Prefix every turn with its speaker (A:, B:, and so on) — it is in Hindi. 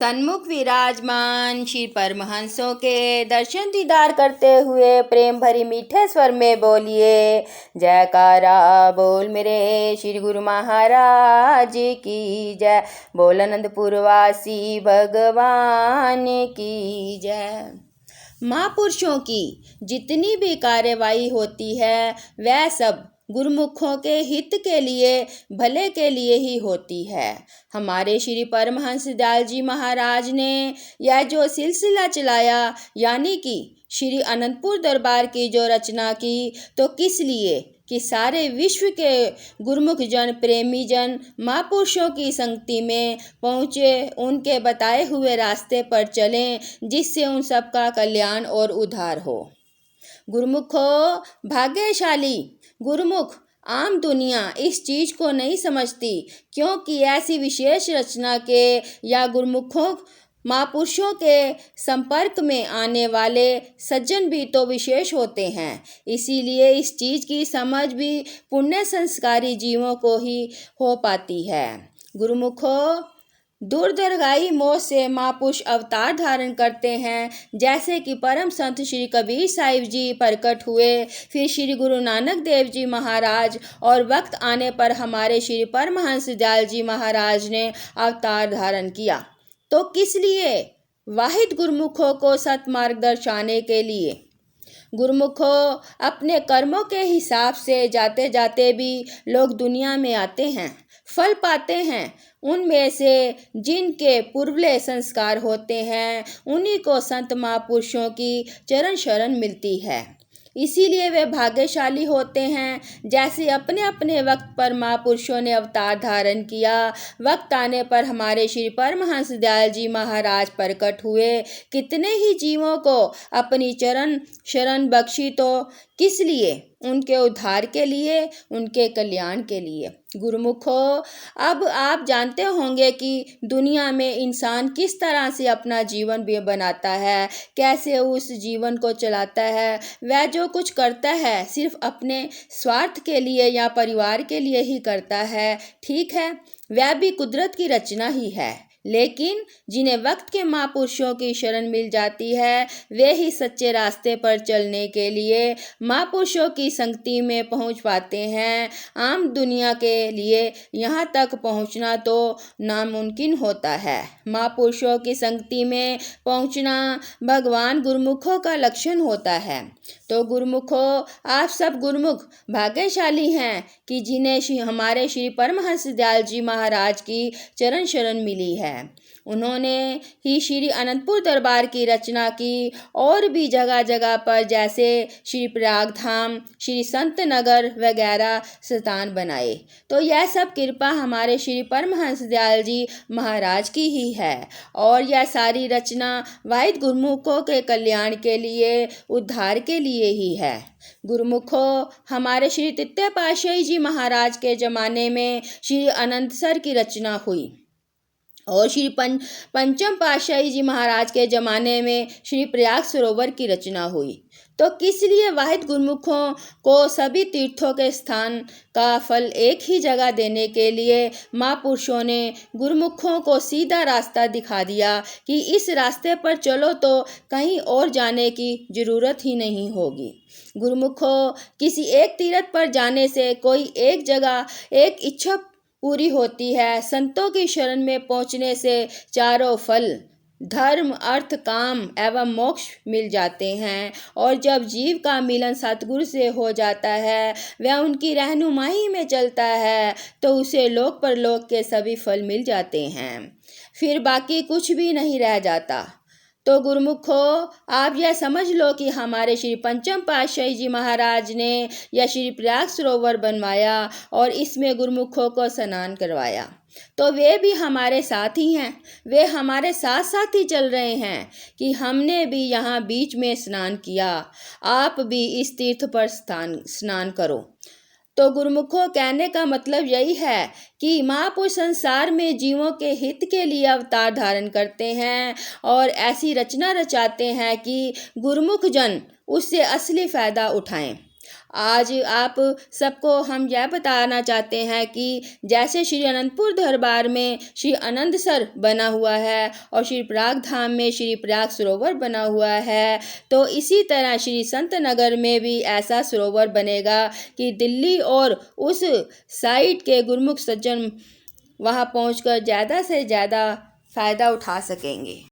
A: सन्मुख विराजमान श्री परमहंसों के दर्शन दीदार करते हुए प्रेम भरी मीठे स्वर में बोलिए जयकारा बोल मेरे श्री गुरु महाराज की जय। बोल आनंदपुर वासी भगवान की जय। महापुरुषों की जितनी भी कार्यवाही होती है वह सब गुरुमुखों के हित के लिए, भले के लिए ही होती है। हमारे श्री परमहंस दयाल जी महाराज ने यह जो सिलसिला चलाया, यानी कि श्री अनंतपुर दरबार की जो रचना की, तो किस लिए कि सारे विश्व के गुरुमुख जन, प्रेमी जन महापुरुषों की संगति में पहुँचे, उनके बताए हुए रास्ते पर चलें, जिससे उन सबका कल्याण और उद्धार हो। गुरुमुखों, भाग्यशाली गुरुमुख आम दुनिया इस चीज़ को नहीं समझती, क्योंकि ऐसी विशेष रचना के या गुरुमुखों महापुरुषों के संपर्क में आने वाले सज्जन भी तो विशेष होते हैं। इसीलिए इस चीज़ की समझ भी पुण्य संस्कारी जीवों को ही हो पाती है। गुरुमुखों, दूरदराई मोह से महापुरुष अवतार धारण करते हैं, जैसे कि परम संत श्री कबीर साहिब जी प्रकट हुए, फिर श्री गुरु नानक देव जी महाराज, और वक्त आने पर हमारे श्री परमहंस दयाल जी महाराज ने अवतार धारण किया। तो किस लिए? वाहिद गुरुमुखों को सतमार्ग दर्शाने के लिए। गुरुमुखों, अपने कर्मों के हिसाब से जाते जाते भी लोग दुनिया में आते हैं, फल पाते हैं। उनमें से जिनके पूर्वले संस्कार होते हैं, उन्हीं को संत महापुरुषों की चरण शरण मिलती है। इसीलिए वे भाग्यशाली होते हैं। जैसे अपने अपने वक्त पर महापुरुषों ने अवतार धारण किया, वक्त आने पर हमारे श्री परमहंस दयाल जी महाराज प्रकट हुए, कितने ही जीवों को अपनी चरण शरण बख्शी, तो किस लिए? उनके उद्धार के लिए, उनके कल्याण के लिए। गुरुमुखों, अब आप जानते होंगे कि दुनिया में इंसान किस तरह से अपना जीवन भी बनाता है, कैसे उस जीवन को चलाता है। वह जो कुछ करता है सिर्फ अपने स्वार्थ के लिए या परिवार के लिए ही करता है। ठीक है, वह भी कुदरत की रचना ही है, लेकिन जिन्हें वक्त के महापुरुषों की शरण मिल जाती है, वे ही सच्चे रास्ते पर चलने के लिए महापुरुषों की संगति में पहुंच पाते हैं। आम दुनिया के लिए यहाँ तक पहुँचना तो नामुमकिन होता है। महापुरुषों की संगति में पहुँचना भगवान गुरुमुखों का लक्षण होता है। तो गुरुमुखों, आप सब गुरुमुख भाग्यशाली हैं कि जिन्हें हमारे श्री परमहंस दयाल जी महाराज की चरण शरण मिली है। उन्होंने ही श्री अनंतपुर दरबार की रचना की, और भी जगह जगह पर जैसे श्री प्रयाग धाम, श्री संत नगर वगैरह स्थान बनाए। तो यह सब कृपा हमारे श्री परमहंस दयाल जी महाराज की ही है, और यह सारी रचना वाहिद गुरुमुखों के कल्याण के लिए, उद्धार के लिए ही है। गुरुमुखों, हमारे श्री तृतीय पातशाही जी महाराज के ज़माने में श्री अनंतसर की रचना हुई, और श्री पंचम पातशाही जी महाराज के ज़माने में श्री प्रयाग सरोवर की रचना हुई। तो किस लिए? वाहिद गुरुमुखों को सभी तीर्थों के स्थान का फल एक ही जगह देने के लिए महापुरुषों ने गुरुमुखों को सीधा रास्ता दिखा दिया कि इस रास्ते पर चलो तो कहीं और जाने की ज़रूरत ही नहीं होगी। गुरुमुखों, किसी एक तीर्थ पर जाने से कोई एक जगह एक इच्छा पूरी होती है। संतों की शरण में पहुँचने से चारों फल धर्म, अर्थ, काम एवं मोक्ष मिल जाते हैं, और जब जीव का मिलन सतगुरु से हो जाता है, वह उनकी रहनुमाई में चलता है, तो उसे लोक परलोक के सभी फल मिल जाते हैं। फिर बाकी कुछ भी नहीं रह जाता। तो गुरुमुखों, आप यह समझ लो कि हमारे श्री पंचम पातशाही जी महाराज ने यह श्री प्रयाग सरोवर बनवाया और इसमें गुरुमुखों को स्नान करवाया, तो वे भी हमारे साथ ही हैं। वे हमारे साथ साथ ही चल रहे हैं कि हमने भी यहाँ बीच में स्नान किया, आप भी इस तीर्थ पर स्नान करो। तो गुरुमुखों, कहने का मतलब यही है कि महापुरुष संसार में जीवों के हित के लिए अवतार धारण करते हैं, और ऐसी रचना रचाते हैं कि गुरुमुख जन उससे असली फ़ायदा उठाएं। आज आप सबको हम यह बताना चाहते हैं कि जैसे श्री अनंतपुर दरबार में श्री आनंदसर बना हुआ है और श्री प्रयाग धाम में श्री प्रयाग सरोवर बना हुआ है, तो इसी तरह श्री संत नगर में भी ऐसा सरोवर बनेगा कि दिल्ली और उस साइड के गुरमुख सज्जन वहाँ पहुंचकर ज़्यादा से ज़्यादा फ़ायदा उठा सकेंगे।